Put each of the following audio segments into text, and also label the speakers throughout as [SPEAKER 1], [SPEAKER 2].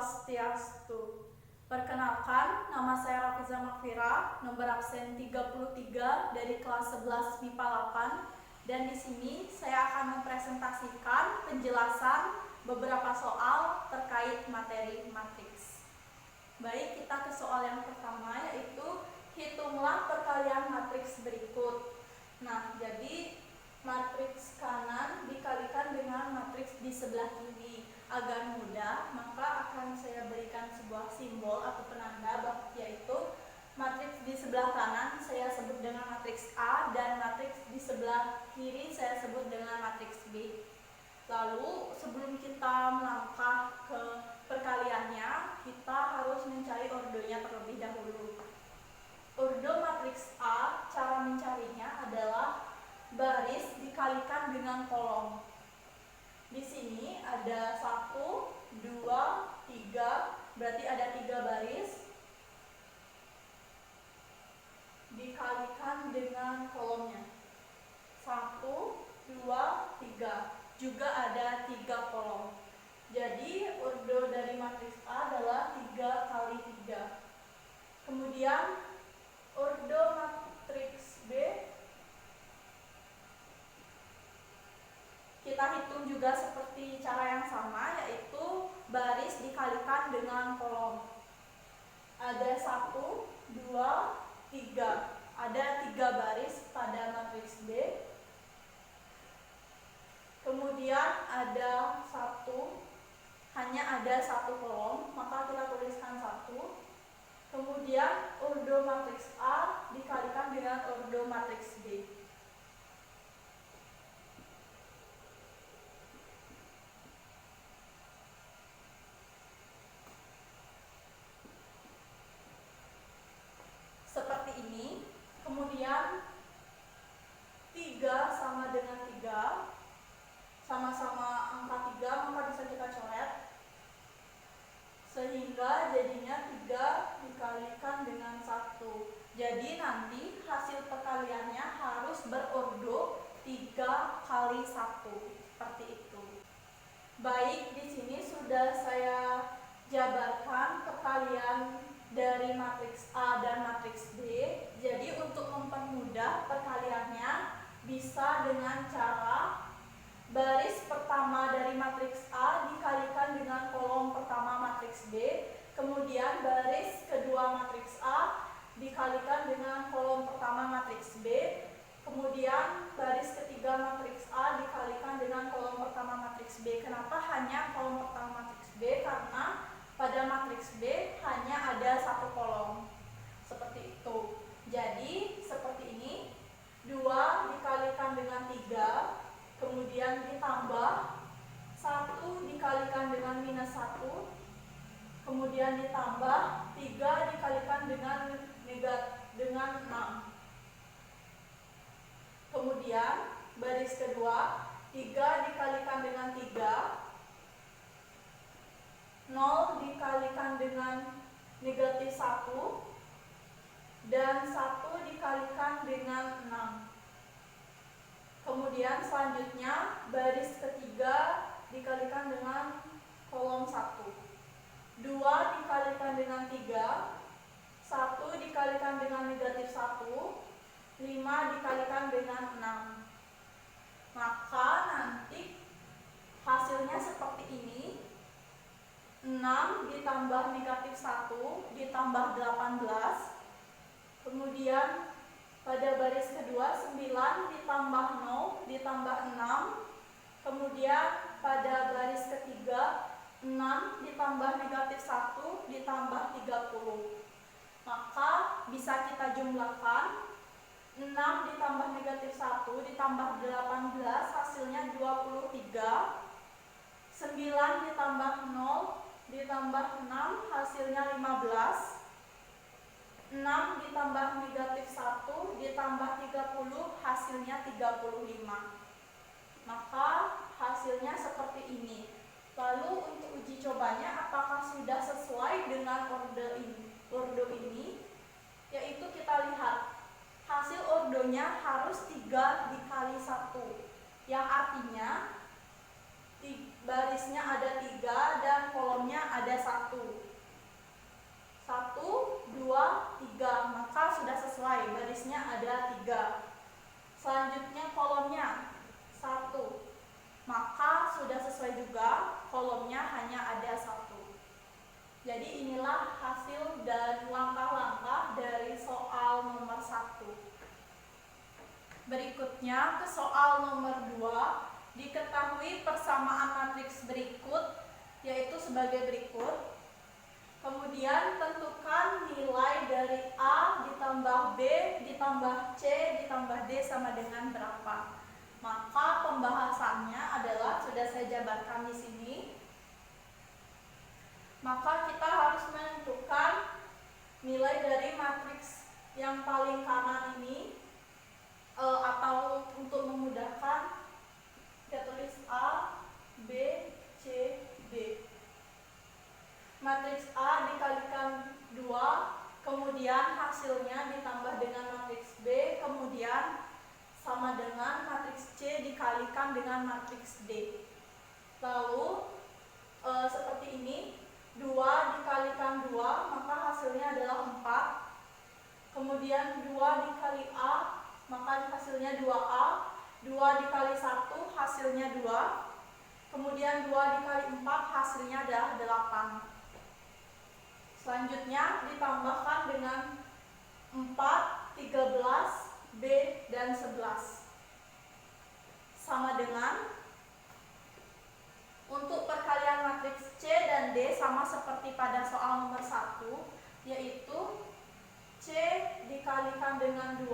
[SPEAKER 1] Swastiastu. Perkenalkan, nama saya Rafiza Makfira, nomor absen 33 dari kelas 11 MIPA 8, dan di sini saya akan mempresentasikan penjelasan beberapa soal terkait materi matriks. Baik, kita ke soal yang pertama, yaitu hitunglah perkalian matriks berikut. Nah, jadi matriks kanan dikalikan dengan matriks di sebelah kiri. Agar mudah, maka akan saya berikan sebuah simbol atau penanda, yaitu matriks di sebelah kanan saya sebut dengan matriks A dan matriks di sebelah kiri saya sebut dengan matriks B. Lalu sebelum kita melangkah ke perkaliannya, kita harus mencari ordonya terlebih dahulu. Ordo matriks A, cara mencarinya adalah baris dikalikan dengan kolom. Di sini ada 1, 2, 3, berarti ada 3 baris dikalikan dengan kolomnya. 1, 2, 3, juga ada 3 kolom. Jadi ordo dari matriks A adalah 3 kali 3. Kemudian ordo matriks B kita hitung juga seperti cara yang sama, yaitu baris dikalikan dengan kolom. Ada 1, 2, 3. Ada 3 baris pada matriks B. Kemudian ada 1, hanya ada 1 kolom, maka kita tuliskan 1. Kemudian ordo matriks A dikalikan dengan ordo matriks B. Seperti ini. Kemudian 3 sama dengan 3, sama-sama angka 3, maka bisa kita coret, sehingga jadinya 3 dikalikan dengan 1. Jadi nanti hasil perkaliannya harus berordo 3 kali 1, seperti itu. Baik, di sini sudah saya jabarkan perkalian dari matriks A dan matriks B. Jadi untuk mempermudah perkaliannya bisa dengan cara baris pertama dari matriks A dikalikan dengan kolom pertama matriks B, kemudian baris kedua matriks A dikalikan dengan kolom pertama matriks B, kemudian baris ketiga matriks A dikalikan dengan kolom pertama matriks B. Kenapa hanya kolom pertama matriks B? Karena pada matriks B hanya ada 1 kolom. Seperti itu. Jadi seperti ini, 2 dikalikan dengan 3, kemudian ditambah 1 dikalikan dengan minus 1, kemudian ditambah 3 dikalikan dengan 6. Kemudian baris kedua, 3 dikalikan dengan 3, 0 dikalikan dengan negatif 1, dan 1 dikalikan dengan 6. Kemudian selanjutnya baris ketiga dikalikan dengan kolom 1. 2 dikalikan dengan 3, 1 dikalikan dengan negatif 1, 5 dikalikan dengan 6. Maka nanti hasilnya seperti ini. 6 ditambah negatif 1 ditambah 18. Kemudian pada baris kedua 9 ditambah 0 ditambah 6. Kemudian pada baris ketiga 6 ditambah negatif 1 ditambah 30. Maka bisa kita jumlahkan. 6 ditambah negatif 1 ditambah 18 hasilnya 23. 9 ditambah 0 ditambah 6 hasilnya 15. 6 ditambah negatif 1 ditambah 30 hasilnya 35. Maka hasilnya seperti ini. Lalu untuk uji cobanya apakah sudah sesuai dengan ordo ini? Yaitu kita lihat hasil ordonya harus 3 dikali 1, yang artinya barisnya ada 3 dan kolomnya ada 1. 1, 2, 3, maka sudah sesuai, barisnya ada 3. Selanjutnya kolomnya 1, maka sudah sesuai juga, kolomnya hanya ada 1. Jadi inilah hasil dan langkah-langkah dari soal nomor 1. Berikutnya ke soal nomor 2. Diketahui persamaan matriks berikut, yaitu sebagai berikut. Kemudian tentukan nilai dari A ditambah B ditambah C ditambah D sama dengan berapa. Maka pembahasannya adalah sudah saya jabarkan di sini. Maka kita harus menentukan nilai dari matriks yang paling kanan ini, atau untuk memudahkan kita tulis A, B, C, D. Matriks A dikalikan 2, kemudian hasilnya ditambah dengan matriks B, kemudian sama dengan matriks C dikalikan dengan matriks D. Lalu seperti ini, 2 dikalikan 2, maka hasilnya adalah 4. Kemudian 2 dikali A, maka hasilnya 2A. 2 dikali 1, hasilnya 2. Kemudian 2 dikali 4, hasilnya adalah 8. Selanjutnya ditambahkan dengan 4, 13, B, dan 11. Sama dengan, untuk perkalian matriks C dan D sama seperti pada soal nomor 1, yaitu C dikalikan dengan 2,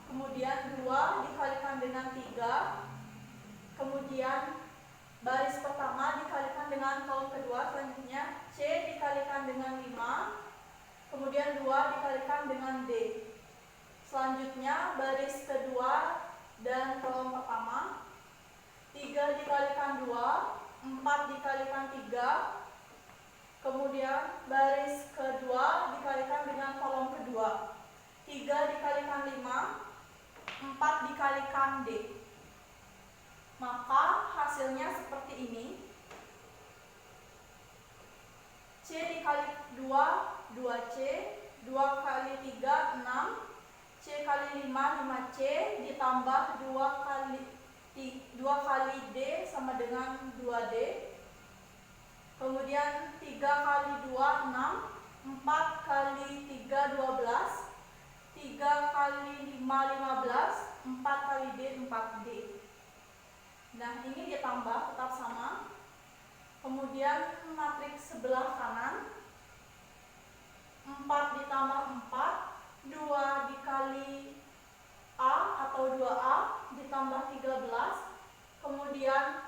[SPEAKER 1] kemudian 2 dikalikan dengan 3, kemudian baris pertama dikalikan dengan kolom kedua, selanjutnya C dikalikan dengan 5, kemudian 2 dikalikan dengan D. Selanjutnya baris kedua dan kolom pertama, 3 dikalikan 2, 4 dikalikan 3, kemudian baris kedua dikalikan dengan kolom kedua, 3 dikalikan 5, 4 dikalikan D. Maka hasilnya seperti ini. C dikali 2, 2C, 2 kali 3, 6, C kali 5, 5C, ditambah 2 kali D sama dengan 2D. Kemudian 3 kali 2, 6, 4 kali 3, 12, 3 kali 5, 15, 4 kali D, 4D. Nah, ini ditambah tetap sama. Kemudian matriks sebelah kanan, 4 ditambah 4, 2 dikali A atau 2A ditambah 13, kemudian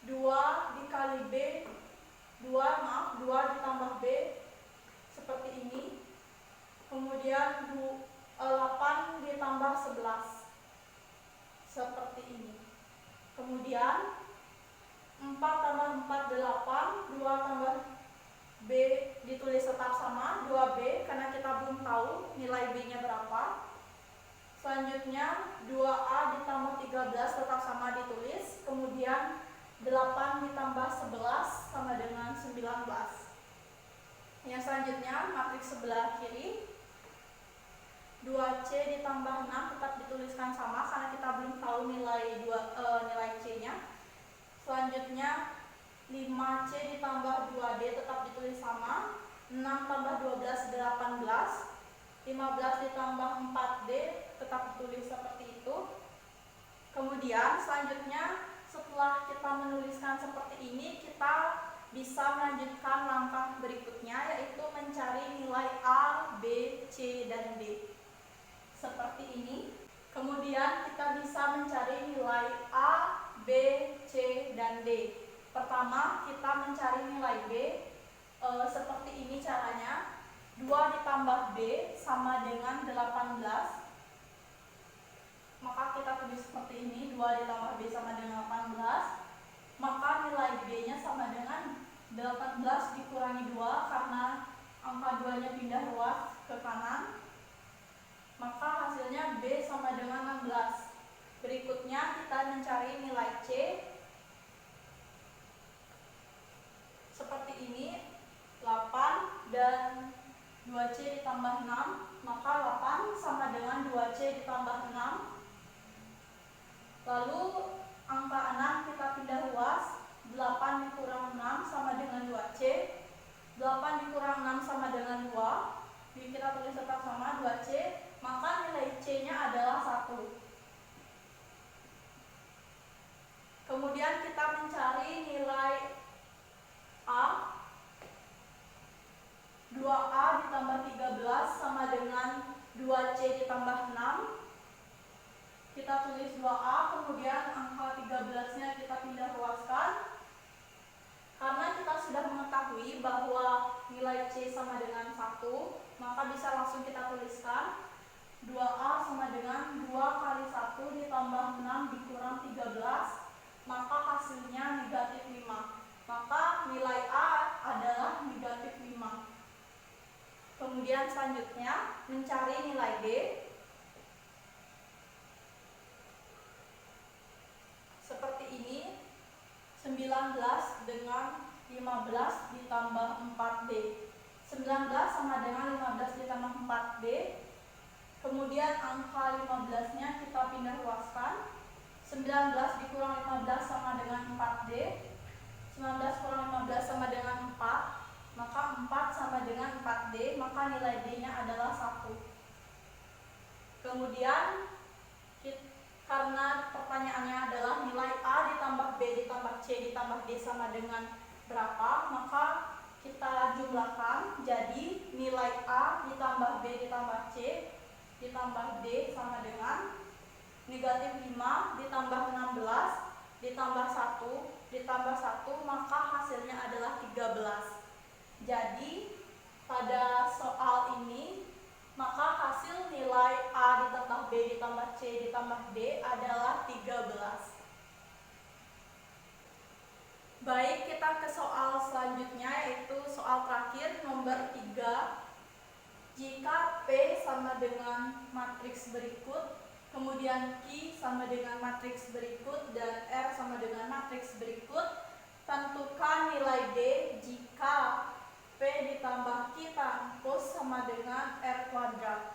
[SPEAKER 1] 2 dikali B, 2 ditambah B, seperti ini. Kemudian 8 ditambah 11, seperti ini. Kemudian 4 tambah 4, 8, 2 tambah B ditulis tetap sama, 2B, karena kita belum tahu nilai B nya berapa. Selanjutnya 2A ditambah 13 tetap sama ditulis, kemudian 8 ditambah 11 sama dengan 19. Yang selanjutnya matriks sebelah kiri, 2C ditambah 6 tetap dituliskan sama karena kita belum tahu nilai C-nya. Selanjutnya 5C ditambah 2D tetap ditulis sama, 6 tambah 12, 18, 15 ditambah 4D tetap ditulis seperti itu. Kemudian selanjutnya setelah kita menuliskan seperti ini, kita bisa melanjutkan langkah berikutnya, yaitu mencari nilai A, B, C, dan D. Seperti ini. Kemudian kita bisa mencari nilai A, B, C, dan D. Pertama kita mencari nilai B, seperti ini caranya. 2 ditambah B sama dengan 18. Maka kita tulis seperti ini, 2 ditambah B sama dengan 18. Maka nilai B nya sama dengan 18 dikurangi 2 karena angka 2 nya pindah ruas ke kanan. Maka hasilnya B sama dengan 16. Berikutnya kita mencari nilai C. 2C ditambah 6, maka 8 sama dengan 2C ditambah 6. Lalu angka 6 kita pindah luas, 8 dikurang 6 sama dengan 2C. 8 dikurang 6 sama dengan 2. Jadi kita tulis tetap sama 2C, maka nilai C-nya adalah 1. Kemudian kita mencari nilai A. 2A ditambah 13 sama dengan 2C ditambah 6. Kita tulis 2A, kemudian angka 13-nya kita pindah luaskan. Karena kita sudah mengetahui bahwa nilai C sama dengan 1, maka bisa langsung kita tuliskan 2A sama dengan 2 kali 1 ditambah 6 dikurang 13, maka hasilnya negatif 5. Maka nilai A adalah negatif 5. Kemudian selanjutnya mencari nilai B. Seperti ini, 19 dengan 15 ditambah 4B. 19 sama dengan 15 ditambah 4B. Kemudian angka 15-nya kita pindah luaskan. 19 dikurang 15 sama dengan 4D. 19 kurang 15 sama dengan 4. Maka 4 sama dengan 4D, maka nilai D-nya adalah 1. Kemudian karena pertanyaannya adalah nilai A ditambah B ditambah C ditambah D sama dengan berapa, maka kita jumlahkan. Jadi nilai A ditambah B ditambah C ditambah D sama dengan negatif 5 ditambah 16 ditambah 1 ditambah 1, maka hasilnya adalah 13. Jadi pada soal ini, maka hasil nilai A ditambah B ditambah C ditambah D adalah 13. Baik, kita ke soal selanjutnya, yaitu soal terakhir nomor 3. Jika P sama dengan matriks berikut, kemudian Q sama dengan matriks berikut, dan R sama dengan matriks berikut, tentukan nilai D jika P ditambah Q transpos sama dengan R kuadrat.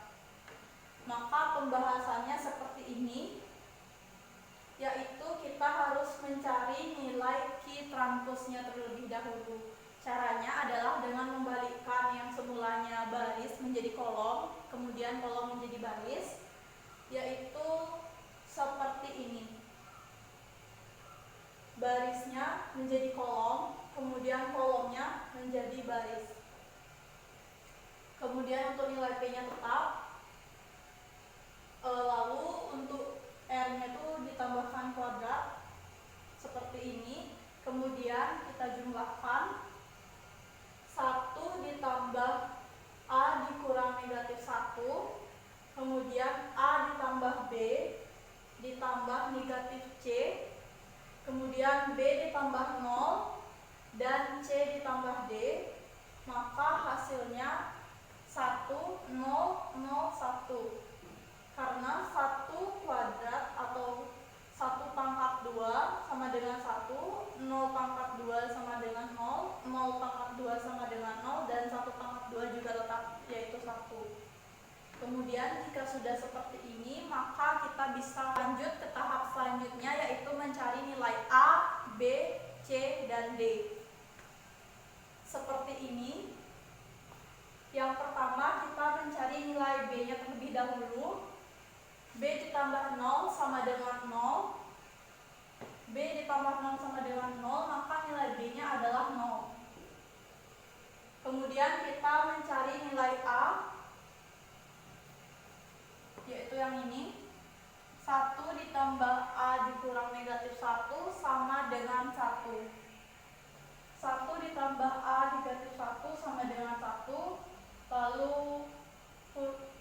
[SPEAKER 1] Maka pembahasannya seperti ini, yaitu kita harus mencari nilai Q transposnya terlebih dahulu. Caranya adalah dengan membalikkan yang semulanya baris menjadi kolom, kemudian kolom menjadi baris, yaitu seperti ini. Barisnya menjadi kolom, kemudian kolomnya menjadi baris. Kemudian untuk nilai P-nya tetap. Lalu untuk R-nya itu ditambahkan kuadrat seperti ini. Kemudian kita jumlahkan 1 ditambah A dikurang negatif 1, kemudian A ditambah B ditambah negatif C, kemudian B ditambah 0 dan C ditambah D, maka hasilnya 1, 0, 0, 1. Karena 1 kuadrat atau 1 pangkat 2 sama dengan 1, 0 pangkat 2 sama dengan 0, 0 pangkat 2 sama dengan 0, dan 1 pangkat 2 juga tetap, yaitu 1. Kemudian jika sudah seperti ini, maka kita bisa lanjut ke tahap selanjutnya, yaitu mencari nilai A, B, C, dan D. Seperti ini. Yang pertama kita mencari nilai B-nya terlebih dahulu. B ditambah 0 sama dengan 0. B ditambah 0 sama dengan 0, maka nilai B-nya adalah 0. Kemudian kita mencari nilai A, yaitu yang ini. 1 ditambah A dikurang negatif 1 sama dengan 1. 1 ditambah A negatif 1 sama dengan 1. Lalu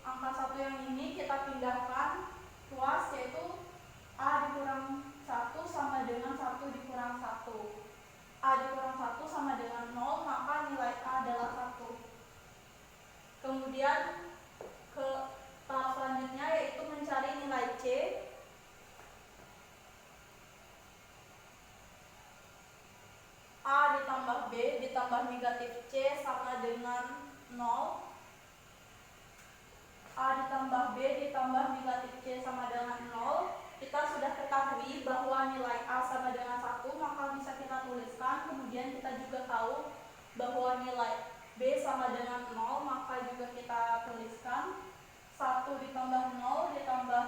[SPEAKER 1] angka 1 yang ini kita pindahkan luas, yaitu A dikurang 1 sama dengan 1 dikurang 1. A dikurang 1 sama dengan 0, maka nilai A adalah 1. Kemudian ke tahap selanjutnya, yaitu mencari nilai C. A ditambah B ditambah negatif C sama dengan 0. A ditambah B ditambah negatif C sama dengan 0, kita sudah ketahui bahwa nilai A sama dengan 1, maka bisa kita tuliskan. Kemudian kita juga tahu bahwa nilai B sama dengan 0, maka juga kita tuliskan. 1 ditambah 0 ditambah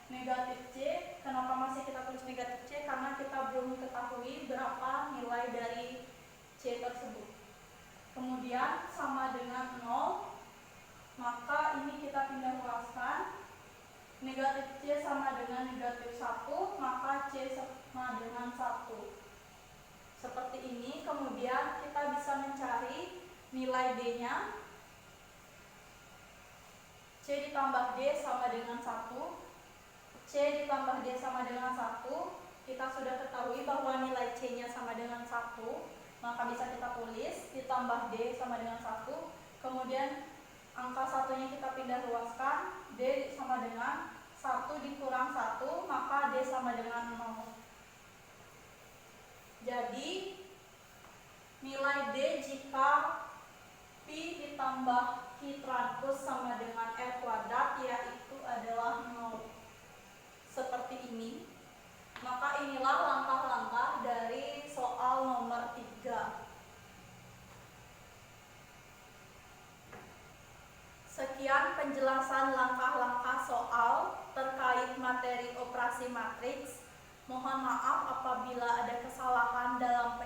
[SPEAKER 1] negatif C. Kenapa masih kita tulis negatif C? Karena kita belum ketahui berapa nilai dari C tersebut. Kemudian sama dengan 0, maka ini kita pindah ruaskan. Negatif C sama dengan negatif 1, maka C sama dengan 1. Seperti ini. Kemudian kita bisa mencari nilai D-nya. C ditambah D sama dengan 1. C ditambah D sama dengan 1. Kita sudah ketahui bahwa nilai C-nya sama dengan 1, maka bisa kita tulis ditambah D sama dengan 1. Kemudian angka satunya kita pindah ruaskan. D sama dengan 1 dikurang 1, maka D sama dengan 0. Jadi nilai D jika Pi ditambah Q transpose sama dengan R kuadrat yaitu adalah 0. Seperti ini. Maka inilah langkah-langkah dari soal nomor 3. Sekian penjelasan langkah-langkah soal terkait materi operasi matriks. Mohon maaf apabila ada kesalahan dalam